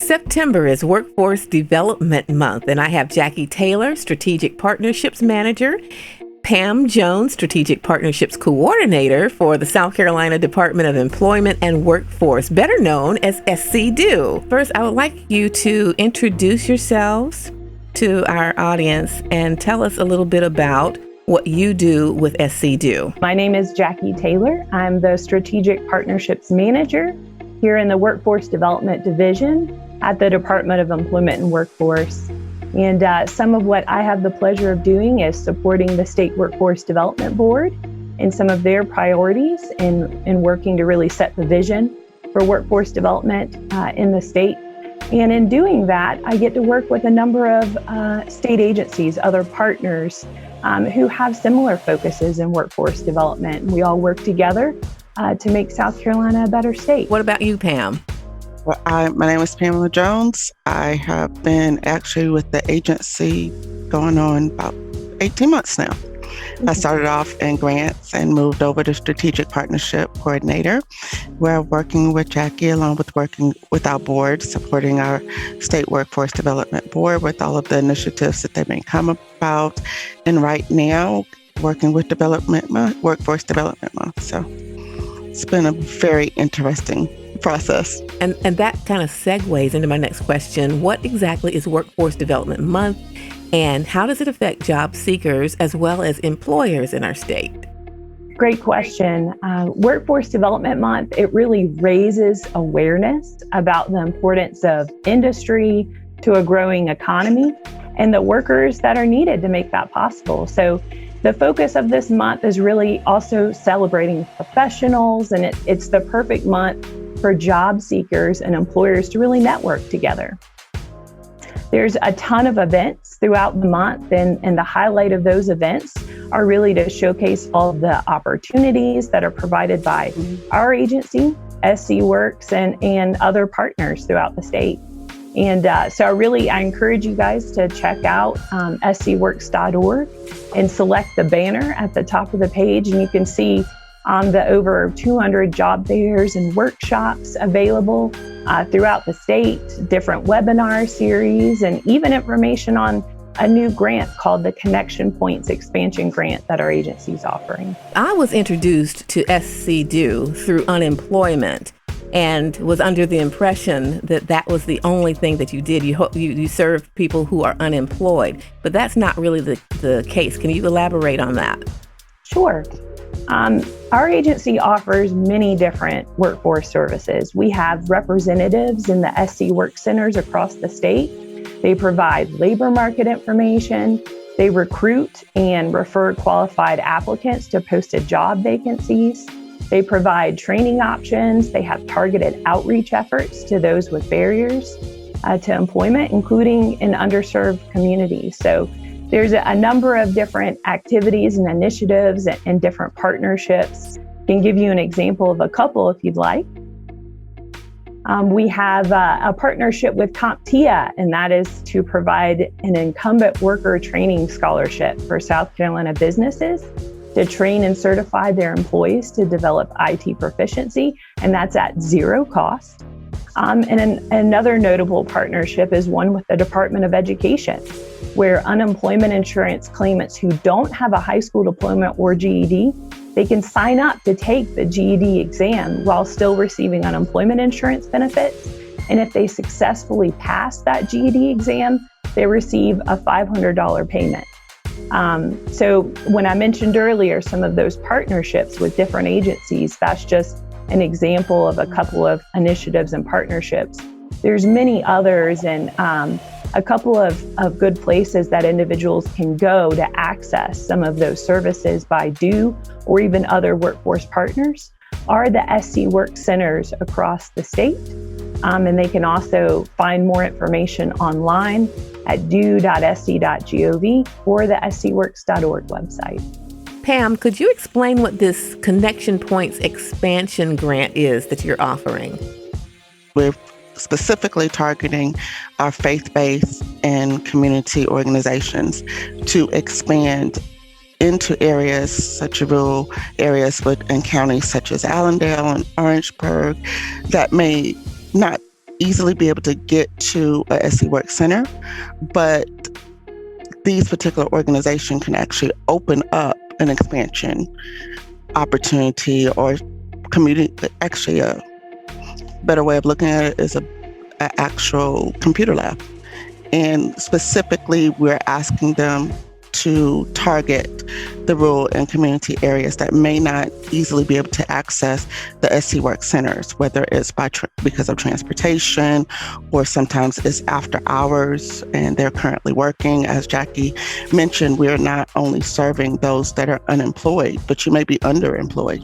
September is Workforce Development Month, and I have Jackie Taylor, Strategic Partnerships Manager, Pam Jones, Strategic Partnerships Coordinator for the South Carolina Department of Employment and Workforce, better known as SCDEW. First, I would like you to introduce yourselves to our audience and tell us a little bit about what you do with SCDEW. My name is Jackie Taylor. I'm the Strategic Partnerships Manager here in the Workforce Development Division at the Department of Employment and Workforce. And some of what I have the pleasure of doing is supporting the State Workforce Development Board in some of their priorities in working to really set the vision for workforce development in the state. And in doing that, I get to work with a number of state agencies, other partners who have similar focuses in workforce development. We all work together to make South Carolina a better state. What about you, Pam? Well, my name is Pamela Jones. I have been actually with the agency going on about 18 months now. I started off in grants and moved over to Strategic Partnership Coordinator, where I'm working with Jackie along with working with our board, supporting our State Workforce Development Board with all of the initiatives that they may come about. And right now, working with Workforce Development Month. So it's been a very interesting process. And that kind of segues into my next question. What exactly is Workforce Development Month, and how does it affect job seekers as well as employers in our state? Great question. Workforce Development Month, it really raises awareness about the importance of industry to a growing economy and the workers that are needed to make that possible. So the focus of this month is really also celebrating professionals, and it's the perfect month for job seekers and employers to really network together. There's a ton of events throughout the month, and the highlight of those events are really to showcase all of the opportunities that are provided by our agency, SC Works, and other partners throughout the state. And so I encourage you guys to check out scworks.org and select the banner at the top of the page, and you can see the over 200 job fairs and workshops available throughout the state, different webinar series, and even information on a new grant called the Connection Points Expansion Grant that our agency is offering. I was introduced to SCDEW through unemployment and was under the impression that that was the only thing that you did. You serve people who are unemployed, but that's not really the case. Can you elaborate on that? Sure. Our agency offers many different workforce services. We have representatives in the SC Work Centers across the state. They provide labor market information. They recruit and refer qualified applicants to posted job vacancies. They provide training options. They have targeted outreach efforts to those with barriers to employment, including in underserved communities. So there's a number of different activities and initiatives and different partnerships. I can give you an example of a couple if you'd like. We have a partnership with CompTIA, and that is to provide an incumbent worker training scholarship for South Carolina businesses to train and certify their employees to develop IT proficiency, and that's at zero cost. Another notable partnership is one with the Department of Education, where unemployment insurance claimants who don't have a high school diploma or GED, they can sign up to take the GED exam while still receiving unemployment insurance benefits. And if they successfully pass that GED exam, they receive a $500 payment. So when I mentioned earlier some of those partnerships with different agencies, that's just an example of a couple of initiatives and partnerships. There's many others, and a couple of good places that individuals can go to access some of those services by DEW or even other workforce partners are the SC Work Centers across the state. And they can also find more information online at dew.sc.gov or the scworks.org website. Pam, could you explain what this Connection Points Expansion Grant is that you're offering? We're specifically targeting our faith-based and community organizations to expand into areas such as rural areas in counties such as Allendale and Orangeburg that may not easily be able to get to a SC Work Center, but these particular organizations can actually open up an expansion opportunity or community. Actually, a better way of looking at it is an actual computer lab. And specifically, we're asking them to target the rural and community areas that may not easily be able to access the SC Work Centers, whether it's because of transportation or sometimes it's after hours and they're currently working. As Jackie mentioned, we're not only serving those that are unemployed, but you may be underemployed,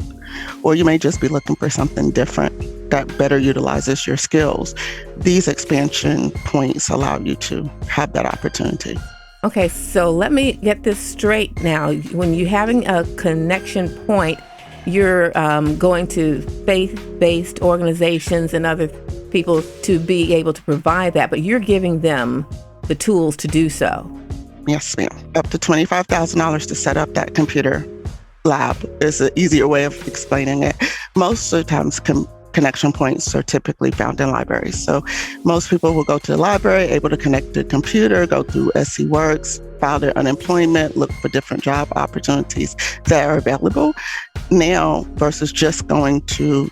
or you may just be looking for something different that better utilizes your skills. These expansion points allow you to have that opportunity. Okay, so let me get this straight now. When you're having a connection point, you're going to faith-based organizations and other people to be able to provide that, but you're giving them the tools to do so. Yes, ma'am. Up to $25,000 to set up that computer lab is an easier way of explaining it. Most of the times, connection points are typically found in libraries. So most people will go to the library, able to connect to the computer, go through SC Works, file their unemployment, look for different job opportunities that are available now versus just going to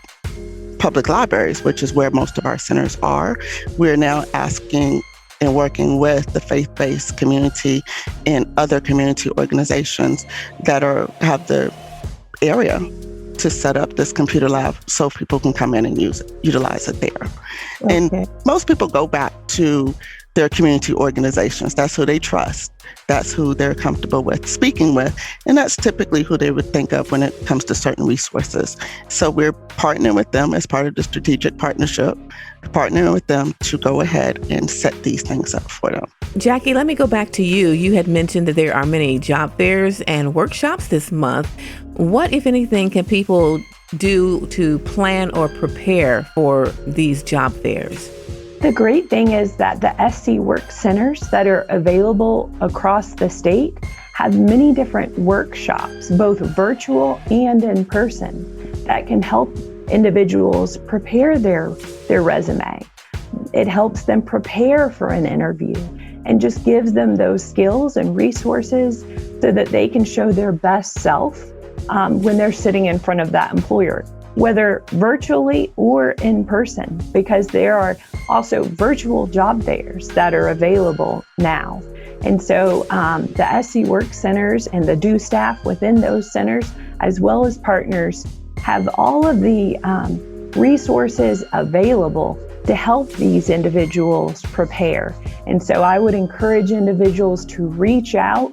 public libraries, which is where most of our centers are. We're now asking and working with the faith-based community and other community organizations that have the area to set up this computer lab so people can come in and utilize it there. Okay. And most people go back to their community organizations. That's who they trust. That's who they're comfortable with speaking with. And that's typically who they would think of when it comes to certain resources. So we're partnering with them as part of the strategic partnership, partnering with them to go ahead and set these things up for them. Jackie, let me go back to you. You had mentioned that there are many job fairs and workshops this month. What, if anything, can people do to plan or prepare for these job fairs? The great thing is that the SC Work Centers that are available across the state have many different workshops, both virtual and in person, that can help individuals prepare their resume. It helps them prepare for an interview and just gives them those skills and resources so that they can show their best self when they're sitting in front of that employer, whether virtually or in person, because there are also virtual job fairs that are available now. And so the SC Work Centers and the SCDEW staff within those centers, as well as partners, have all of the resources available to help these individuals prepare. And so I would encourage individuals to reach out,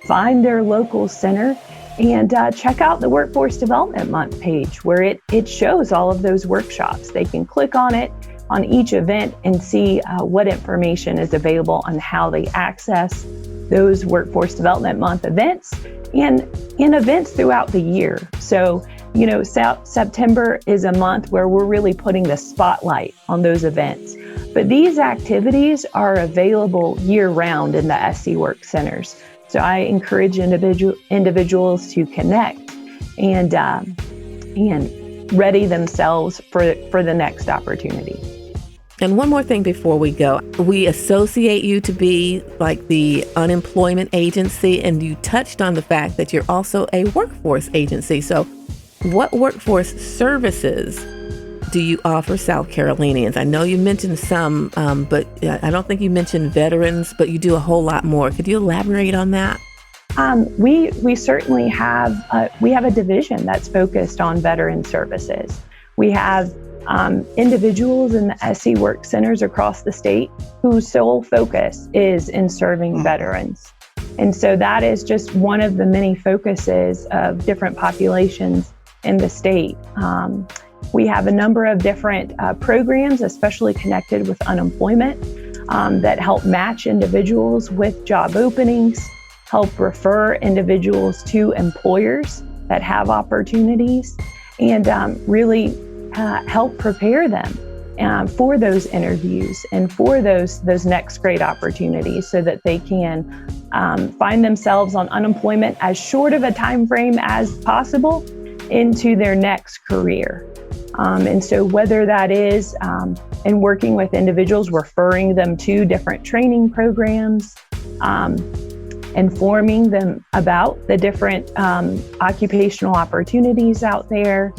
find their local center, and check out the Workforce Development Month page where it shows all of those workshops. They can click on it on each event and see what information is available on how they access those Workforce Development Month events and in events throughout the year. So, September is a month where we're really putting the spotlight on those events. But these activities are available year-round in the SC Work Centers. So I encourage individuals to connect and ready themselves for the next opportunity. And one more thing before we go. We associate you to be like the unemployment agency, and you touched on the fact that you're also a workforce agency. So what workforce services do you offer South Carolinians? I know you mentioned some, but I don't think you mentioned veterans, but you do a whole lot more. Could you elaborate on that? We certainly have a division that's focused on veteran services. We have individuals in the SC Work Centers across the state whose sole focus is in serving veterans. And so that is just one of the many focuses of different populations in the state. We have a number of different programs, especially connected with unemployment, that help match individuals with job openings, help refer individuals to employers that have opportunities, and really help prepare them for those interviews and for those next great opportunities so that they can find themselves on unemployment as short of a time frame as possible into their next career. And so whether that is in working with individuals, referring them to different training programs, informing them about the different occupational opportunities out there,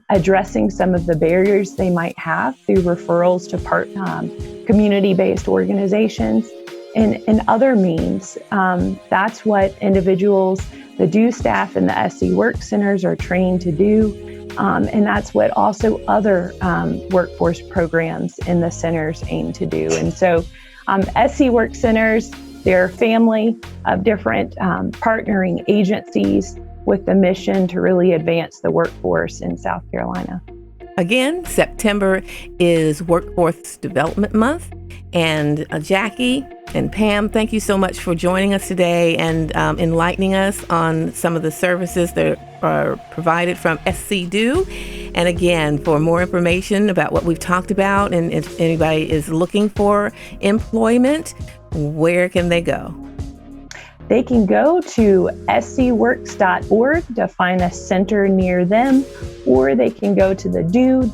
addressing some of the barriers they might have through referrals to community-based organizations, and other means. That's what individuals, the DEW staff and the SC Work Centers are trained to do. And that's what also other workforce programs in the centers aim to do. And so SC Work Centers, they're a family of different partnering agencies with the mission to really advance the workforce in South Carolina. Again, September is Workforce Development Month. And Jackie and Pam, thank you so much for joining us today and enlightening us on some of the services that are provided from SCDEW. And again, for more information about what we've talked about, and if anybody is looking for employment, where can they go? They can go to scworks.org to find a center near them, or they can go to the dew.sc.gov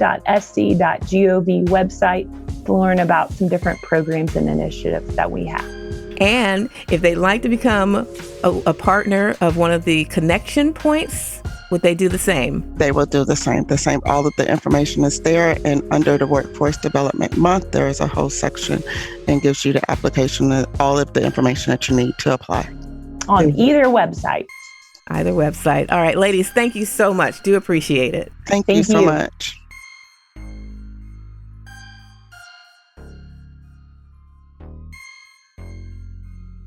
website to learn about some different programs and initiatives that we have. And if they'd like to become a partner of one of the connection points, would they do the same? They will do the same. All of the information is there, and under the Workforce Development Month, there is a whole section and gives you the application and all of the information that you need to apply. On either website. Either website. All right, ladies, thank you so much. Do appreciate it. Thank you so much.